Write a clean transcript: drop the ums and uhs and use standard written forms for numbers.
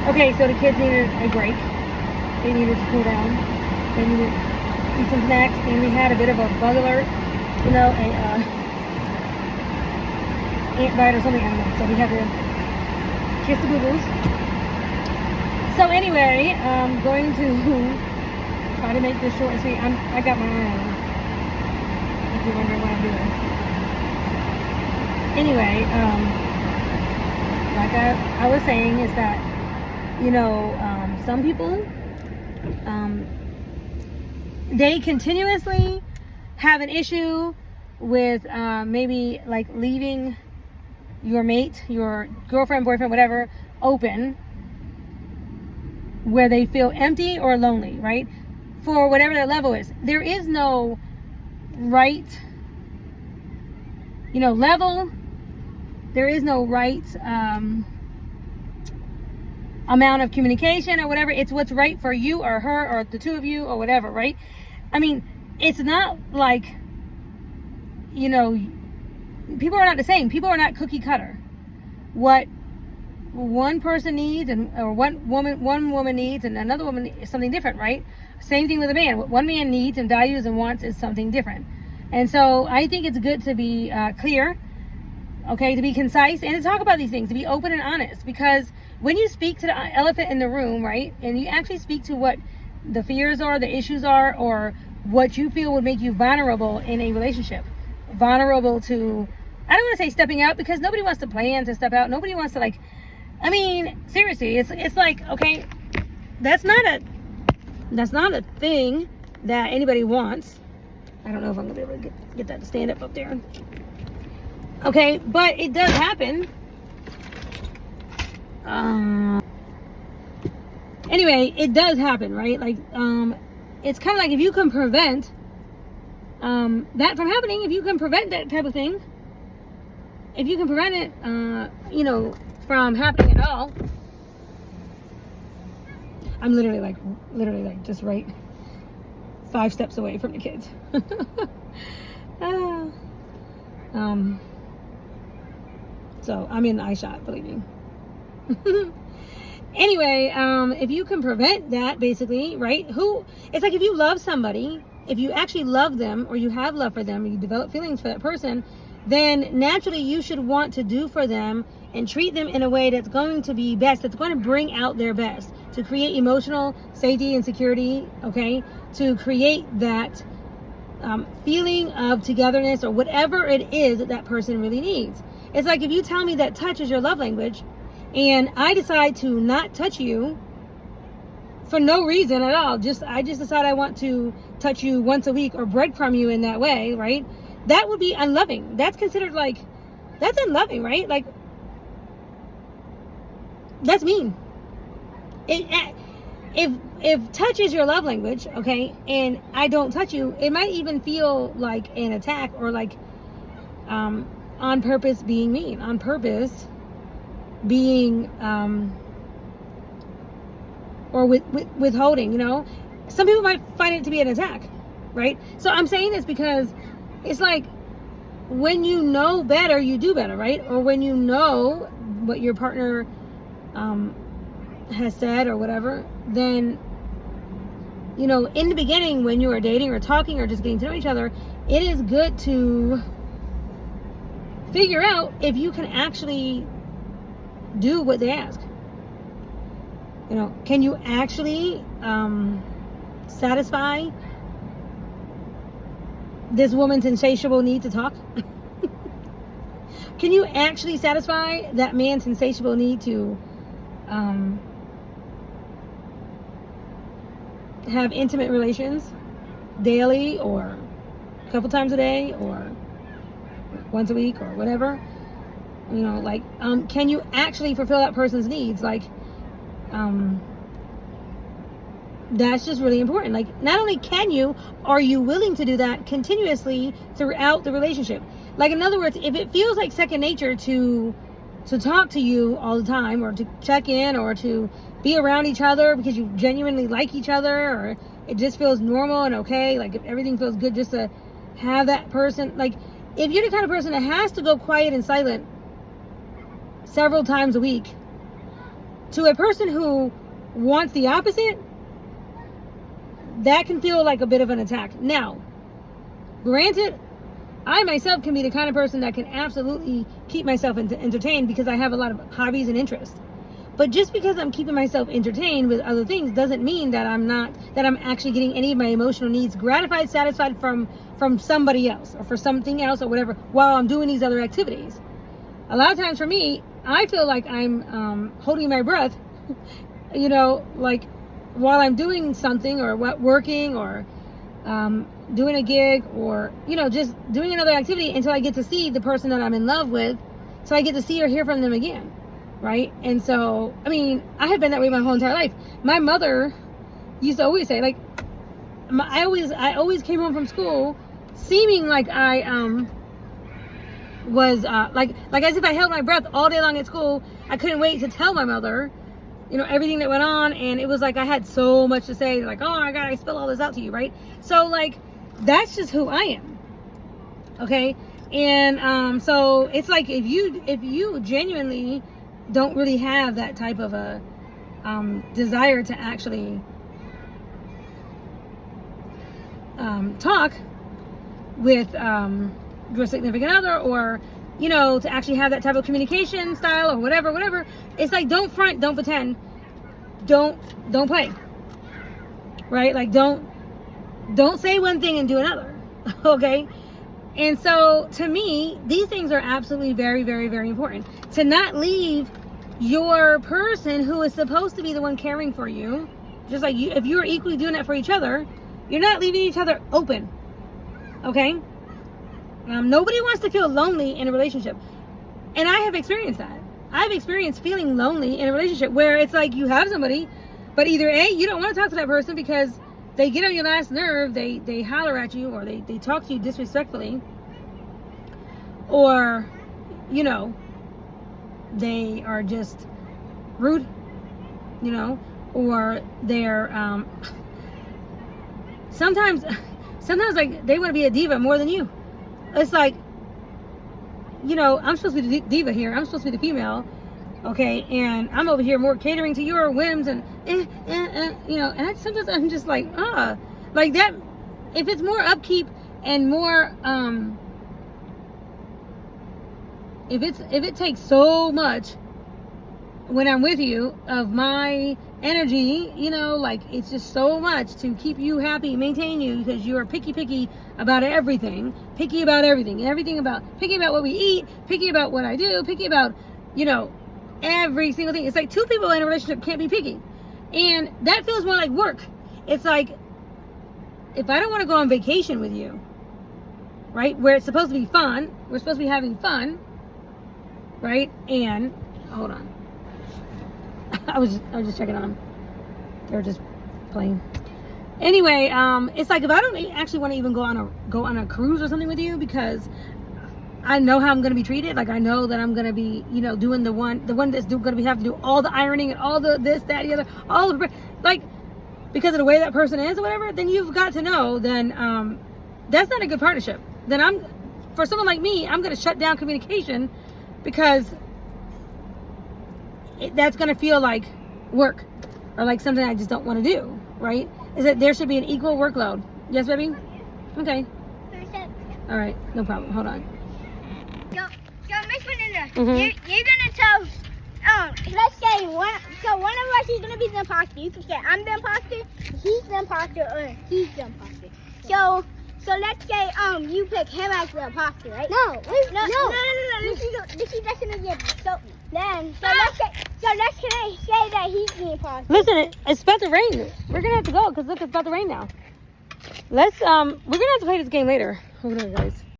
Okay, so the kids needed a break. They needed to cool down. They needed to eat some snacks, and we had a bit of a bug alert, a ant bite or something, I don't know. So we had to kiss the boo-boos. So anyway, I'm going to try to make this short and sweet. I got my eye on, if you're wondering what I'm doing. Anyway, like I was saying, is that, some people, they continuously have an issue with maybe like leaving your mate, your girlfriend, boyfriend, whatever, open, where they feel empty or lonely, right? For whatever their level is. There is no right, level. There is no right amount of communication or whatever. It's what's right for you or her or the two of you or whatever, right? I mean, it's not like, people are not the same. People are not cookie cutter. What one person needs or one woman needs and another woman is something different, right? Same thing with a man. What one man needs and values and wants is something different. And so I think it's good to be clear, okay, to be concise and to talk about these things, to be open and honest, because when you speak to the elephant in the room, right, and you actually speak to what the fears are, the issues are, or what you feel would make you vulnerable in a relationship, vulnerable to, I don't want to say stepping out, because nobody wants to plan to step out. Nobody wants to seriously, it's like, okay, that's not a thing that anybody wants. I don't know if I'm gonna be able to get that to stand up there. Okay, but it does happen. Anyway, it does happen, right? Like, it's kind of like if you can prevent that from happening, if you can prevent that type of thing, if you can prevent it, from happening at all. I'm literally just right 5 steps away from the kids. So I'm in the eye shot, believe me. Anyway, if you can prevent that, basically, right? It's like if you love somebody, if you actually love them or you have love for them, or you develop feelings for that person, then naturally you should want to do for them and treat them in a way that's going to be best, that's going to bring out their best, to create emotional safety and security, okay? To create that feeling of togetherness or whatever it is that person really needs. It's like if you tell me that touch is your love language and I decide to not touch you for no reason at all, I just decide I want to touch you once a week or breadcrumb you in that way, right? That would be unloving. That's considered that's unloving, right? Like, that's mean. If touch is your love language, okay, and I don't touch you, it might even feel like an attack or like on purpose being mean, on purpose being or withholding, Some people might find it to be an attack, right? So I'm saying this because it's like when you know better, you do better, right? Or when you know what your partner has said or whatever, then, in the beginning when you are dating or talking or just getting to know each other, it is good to figure out if you can actually do what they ask. Can you actually satisfy this woman's insatiable need to talk? Can you actually satisfy that man's insatiable need to have intimate relations daily or a couple times a day or once a week or whatever? Can you actually fulfill that person's needs? That's just really important. Not only can you, are you willing to do that continuously throughout the relationship? In other words, if it feels like second nature to talk to you all the time, or to check in, or to be around each other because you genuinely like each other, or it just feels normal and okay, if everything feels good just to have that person, if you're the kind of person that has to go quiet and silent several times a week, To a person who wants the opposite, that can feel like a bit of an attack. Now, granted, I myself can be the kind of person that can absolutely keep myself entertained because I have a lot of hobbies and interests. But just because I'm keeping myself entertained with other things doesn't mean that I'm actually getting any of my emotional needs gratified, satisfied from somebody else or for something else or whatever while I'm doing these other activities. A lot of times for me, I feel like I'm holding my breath, you know, like while I'm doing something or working or doing a gig or, you know, just doing another activity until I get to see the person that I'm in love with, so I get to see or hear from them again, right? And so, I mean, I have been that way my whole entire life. My mother used to always say, like, I always came home from school seeming like I was like as if I held my breath all day long at school. I couldn't wait to tell my mother, you know, everything that went on, and it was like I had so much to say, like, oh my God, I spill all this out to you, right? So like, that's just who I am, okay? And so it's like if you genuinely don't really have that type of a desire to actually talk with your significant other, or, you know, to actually have that type of communication style or whatever, it's like, don't front, don't pretend, don't play, right? Like, don't say one thing and do another, okay? And so to me, these things are absolutely very, very, very important. To not leave your person who is supposed to be the one caring for you, just like you, if you're equally doing that for each other, you're not leaving each other open, okay? Nobody wants to feel lonely in a relationship. And I have experienced that. I've experienced feeling lonely in a relationship where it's like you have somebody, but either A, you don't want to talk to that person because they get on your last nerve, they holler at you, or they talk to you disrespectfully, or, you know, they are just rude, you know, or they're sometimes like they want to be a diva more than you. It's like, you know, I'm supposed to be the diva here. I'm supposed to be the female, okay? And I'm over here more catering to your whims and, you know, and sometimes I'm just like, like that. If it's more upkeep and more, if it takes so much when I'm with you of my energy, you know, like it's just so much to keep you happy, maintain you, because you are picky about everything, picky about what we eat, picky about what I do, picky about, you know, every single thing. It's like two people in a relationship can't be picky, and that feels more like work. It's like, if I don't want to go on vacation with you, right, where it's supposed to be fun, we're supposed to be having fun, right? And hold on, I was just checking on them. They were just playing. Anyway, it's like if I don't actually want to even go on a cruise or something with you, because I know how I'm going to be treated. Like, I know that I'm going to be, you know, doing the one that's going to be have to do all the ironing and all the this, that, the other, all the, like, because of the way that person is or whatever. Then you've got to know, then that's not a good partnership. Then for someone like me, I'm going to shut down communication, because that's going to feel like work, or like something I just don't want to do, right? Is that there should be an equal workload. Yes, baby? Okay. All right, no problem. Hold on. Miss Melinda, you're going to tell, let's say one of us is going to be the imposter. You can say, I'm the imposter, he's the imposter, or he's the imposter. So let's say you pick him as the imposter, right? No. This is just gonna get so let's say that he's the imposter. Listen, it's about to rain. We're gonna have to go because look, it's about to rain now. We're gonna have to play this game later. Hold on, guys.